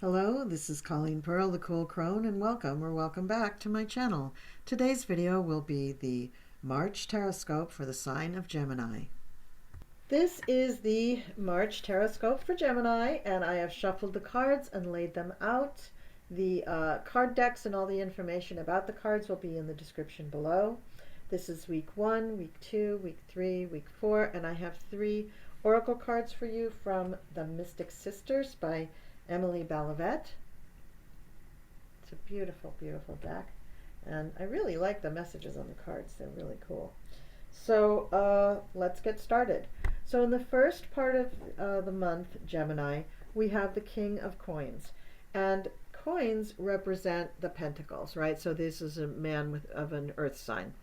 Hello, this is Colleen Pearl, the Cool Crone, and welcome back to my channel. Today's video will be the March Tarotscope for the sign of Gemini. This is the March Tarotscope for Gemini, and I have shuffled the cards and laid them out. The card decks and all the information about the cards will be in the description below. This is week 1, week 2, week 3, week 4, and I have 3 oracle cards for you from the Mystic Sisters by Emily Balivet. It's a beautiful, beautiful deck, and I really like the messages on the cards. They're really cool. So let's get started. So in the first part of the month, Gemini, we have the King of Coins, and coins represent the pentacles, right? So this is a man of an earth sign.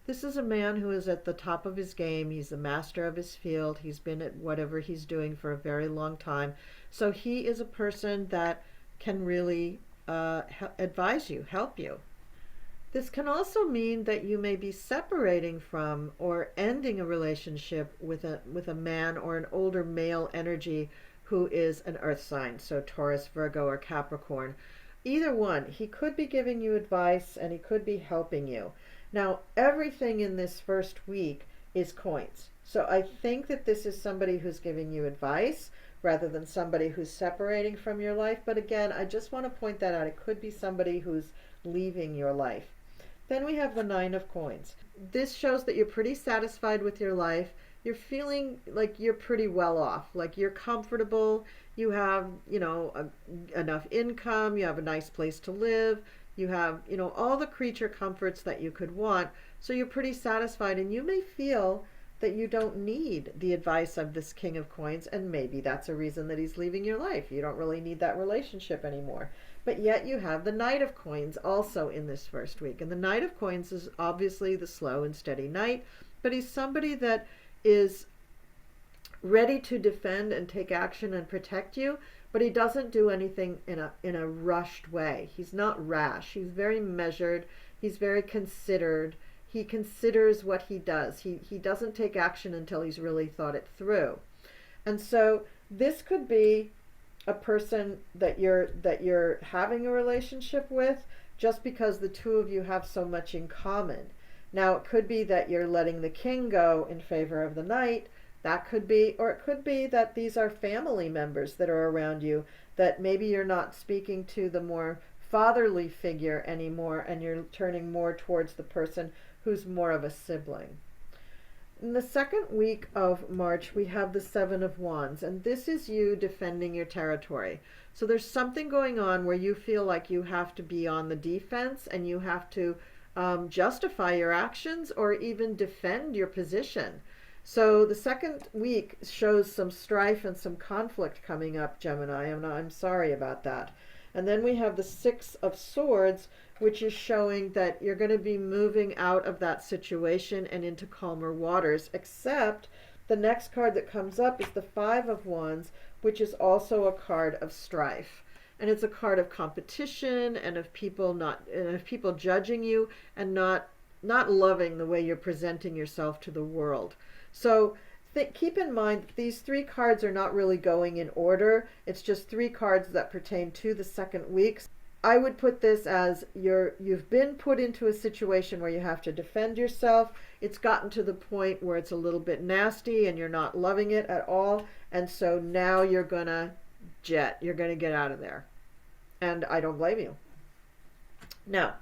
This is a man who is at the top of his game. He's the master of his field. He's been at whatever he's doing for a very long time. So he is a person that can really advise you, help you. This can also mean that you may be separating from or ending a relationship with a man or an older male energy who is an earth sign, so Taurus, Virgo, or Capricorn. Either one, he could be giving you advice and he could be helping you. Now, everything in this first week is coins. So I think that this is somebody who's giving you advice rather than somebody who's separating from your life. But again, I just want to point that out. It could be somebody who's leaving your life. Then we have the Nine of Coins. This shows that you're pretty satisfied with your life. You're feeling like you're pretty well off, like you're comfortable. You have, enough income. You have a nice place to live. You have, all the creature comforts that you could want. So you're pretty satisfied, and you may feel that you don't need the advice of this King of Coins, and maybe that's a reason that he's leaving your life. You don't really need that relationship anymore. But yet you have the Knight of Coins also in this first week. And the Knight of Coins is obviously the slow and steady knight, but he's somebody that is ready to defend and take action and protect you, but he doesn't do anything in a rushed way. He's not rash. He's very measured. He's very considered. He considers what he does. He doesn't take action until he's really thought it through. And so this could be a person that you're having a relationship with just because the two of you have so much in common. Now, it could be that you're letting the king go in favor of the knight. That could be, or it could be that these are family members that are around you, that maybe you're not speaking to the more fatherly figure anymore, and you're turning more towards the person who's more of a sibling. In the second week of March, we have the Seven of Wands, and this is you defending your territory. So there's something going on where you feel like you have to be on the defense, and you have to justify your actions or even defend your position. So the second week shows some strife and some conflict coming up, Gemini. I'm sorry about that. And then we have the Six of Swords, which is showing that you're going to be moving out of that situation and into calmer waters, except the next card that comes up is the Five of Wands, which is also a card of strife. And it's a card of competition and of people judging you and not loving the way you're presenting yourself to the world. So keep in mind these 3 cards are not really going in order. It's just 3 cards that pertain to the second week. I would put this as you've been put into a situation where you have to defend yourself. It's gotten to the point where it's a little bit nasty and you're not loving it at all. And so now you're going to jet. You're going to get out of there. And I don't blame you. Now,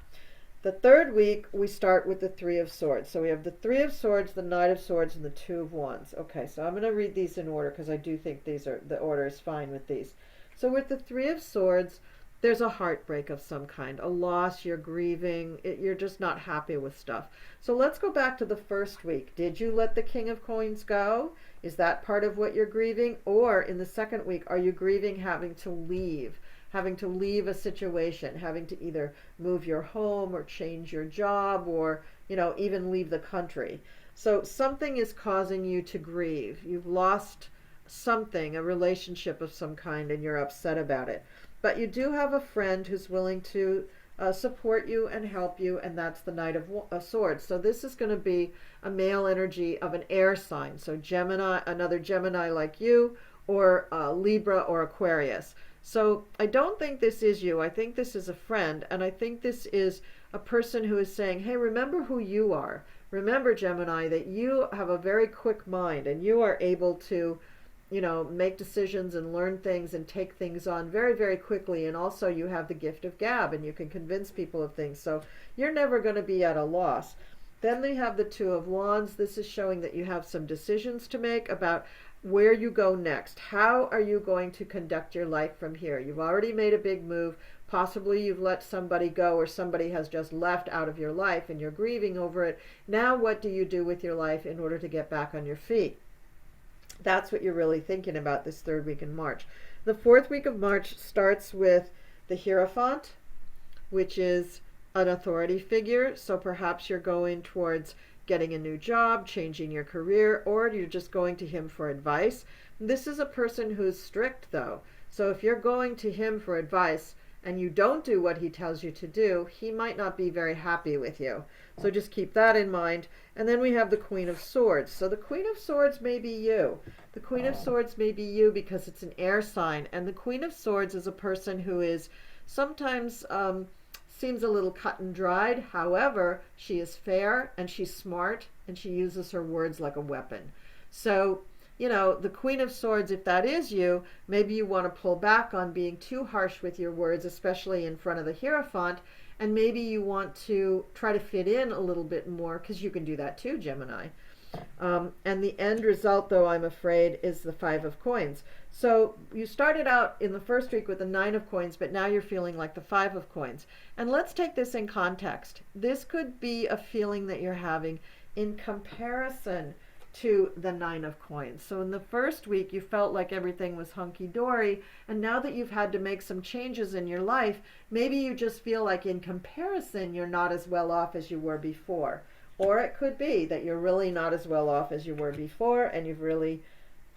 the third week, we start with the Three of Swords. So we have the Three of Swords, the Knight of Swords, and the Two of Wands. Okay, so I'm going to read these in order because I do think the order is fine with these. So with the Three of Swords, there's a heartbreak of some kind, a loss, you're grieving, you're just not happy with stuff. So let's go back to the first week. Did you let the King of Coins go? Is that part of what you're grieving? Or in the second week, are you grieving having to leave a situation, having to either move your home or change your job or, even leave the country? So something is causing you to grieve. You've lost something, a relationship of some kind, and you're upset about it. But you do have a friend who's willing to support you and help you, and that's the Knight of Swords. So this is going to be a male energy of an air sign. So Gemini, another Gemini like you, or Libra or Aquarius. So I don't think this is you. I think this is a friend, and I think this is a person who is saying, hey, remember who you are. Remember, Gemini, that you have a very quick mind and you are able to, make decisions and learn things and take things on very, very quickly. And also you have the gift of gab and you can convince people of things. So you're never going to be at a loss. Then we have the Two of Wands. This is showing that you have some decisions to make about where you go next. How are you going to conduct your life from here? You've already made a big move. Possibly you've let somebody go, or somebody has just left out of your life and you're grieving over it. Now what do you do with your life in order to get back on your feet? That's what you're really thinking about this third week in March. The fourth week of March starts with the Hierophant, which is an authority figure. So perhaps you're going towards getting a new job, changing your career, or you're just going to him for advice. This is a person who's strict, though. So if you're going to him for advice and you don't do what he tells you to do, he might not be very happy with you. So just keep that in mind. And then we have the Queen of Swords. So the Queen of Swords may be you. The Queen of Swords may be you because it's an air sign. And the Queen of Swords is a person who is sometimes seems a little cut and dried. However, she is fair and she's smart and she uses her words like a weapon. So, the Queen of Swords, if that is you, maybe you want to pull back on being too harsh with your words, especially in front of the Hierophant, and maybe you want to try to fit in a little bit more, because you can do that too, Gemini. And the end result, though, I'm afraid, is the Five of Coins. So you started out in the first week with the Nine of Coins, but now you're feeling like the Five of Coins. And let's take this in context. This could be a feeling that you're having in comparison to the Nine of Coins. So in the first week, you felt like everything was hunky-dory, and now that you've had to make some changes in your life, maybe you just feel like in comparison, you're not as well off as you were before. Or it could be that you're really not as well off as you were before, and you've really,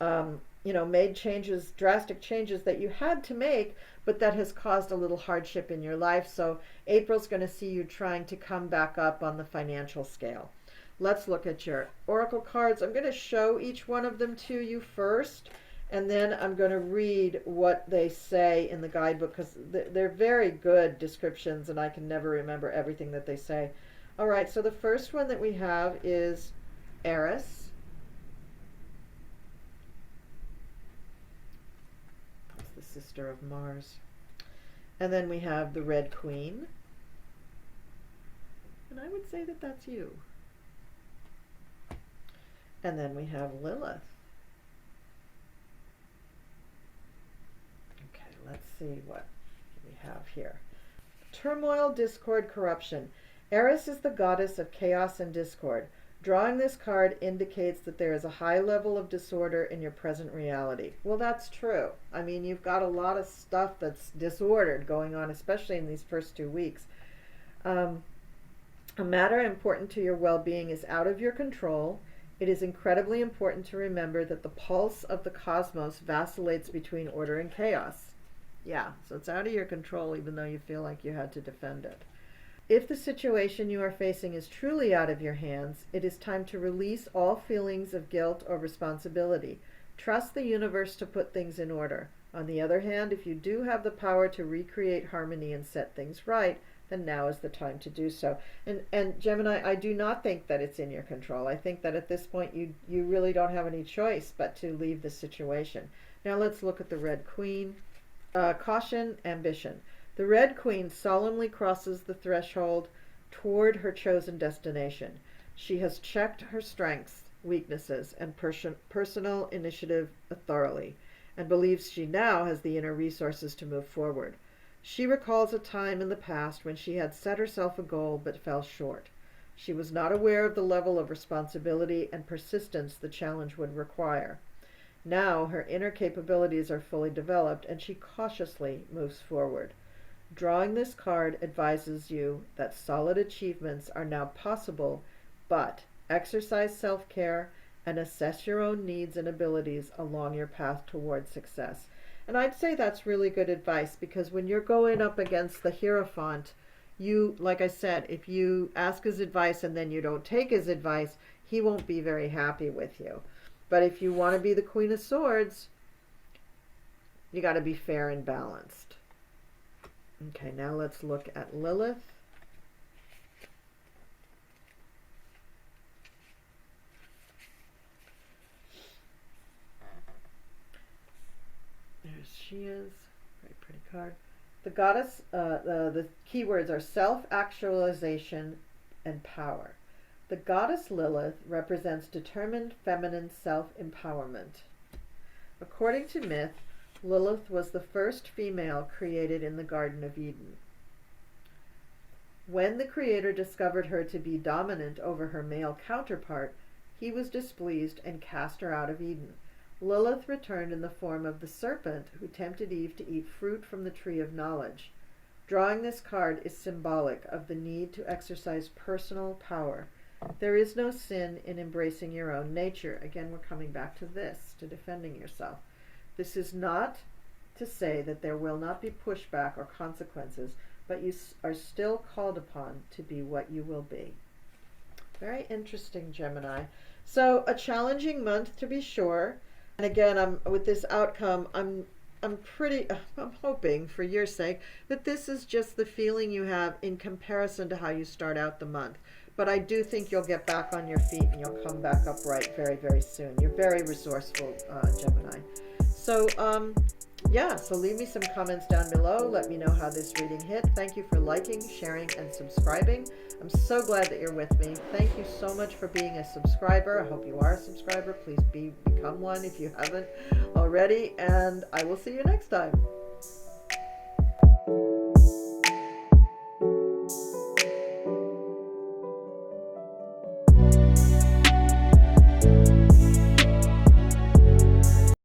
made changes, drastic changes that you had to make, but that has caused a little hardship in your life. So April's going to see you trying to come back up on the financial scale. Let's look at your oracle cards. I'm going to show each one of them to you first, and then I'm going to read what they say in the guidebook, because they're very good descriptions, and I can never remember everything that they say. All right, so the first one that we have is Eris. That's the sister of Mars. And then we have the Red Queen. And I would say that that's you. And then we have Lilith. Okay, let's see what we have here. Turmoil, discord, corruption. Eris is the goddess of chaos and discord. Drawing this card indicates that there is a high level of disorder in your present reality. Well, that's true. I mean, you've got a lot of stuff that's disordered going on, especially in these first 2 weeks. A matter important to your well-being is out of your control. It is incredibly important to remember that the pulse of the cosmos vacillates between order and chaos. Yeah, so it's out of your control even though you feel like you had to defend it. If the situation you are facing is truly out of your hands, it is time to release all feelings of guilt or responsibility. Trust the universe to put things in order. On the other hand, if you do have the power to recreate harmony and set things right, then now is the time to do so. And Gemini, I do not think that it's in your control. I think that at this point you really don't have any choice but to leave the situation. Now let's look at the Red Queen. Caution, ambition. The Red Queen solemnly crosses the threshold toward her chosen destination. She has checked her strengths, weaknesses, and personal initiative thoroughly, and believes she now has the inner resources to move forward. She recalls a time in the past when she had set herself a goal but fell short. She was not aware of the level of responsibility and persistence the challenge would require. Now her inner capabilities are fully developed, and she cautiously moves forward. Drawing this card advises you that solid achievements are now possible, but exercise self-care and assess your own needs and abilities along your path toward success. And I'd say that's really good advice, because when you're going up against the Hierophant, you, like I said, if you ask his advice and then you don't take his advice, he won't be very happy with you. But if you want to be the Queen of Swords, You got to be fair and balanced. Okay, now let's look at Lilith. There she is. Very pretty card. The goddess, the keywords are self-actualization and power. The goddess Lilith represents determined feminine self-empowerment. According to myth, Lilith was the first female created in the Garden of Eden. When the Creator discovered her to be dominant over her male counterpart, he was displeased and cast her out of Eden. Lilith returned in the form of the serpent who tempted Eve to eat fruit from the tree of knowledge. Drawing this card is symbolic of the need to exercise personal power. There is no sin in embracing your own nature. Again, we're coming back to this, to defending yourself. This is not to say that there will not be pushback or consequences, but you are still called upon to be what you will be. Very interesting, Gemini. So a challenging month to be sure. And again, with this outcome, I'm hoping, for your sake, that this is just the feeling you have in comparison to how you start out the month. But I do think you'll get back on your feet and you'll come back upright very, very soon. You're very resourceful, Gemini. So, yeah, so leave me some comments down below. Let me know how this reading hit. Thank you for liking, sharing, and subscribing. I'm so glad that you're with me. Thank you so much for being a subscriber. I hope you are a subscriber. Please become one if you haven't already. And I will see you next time.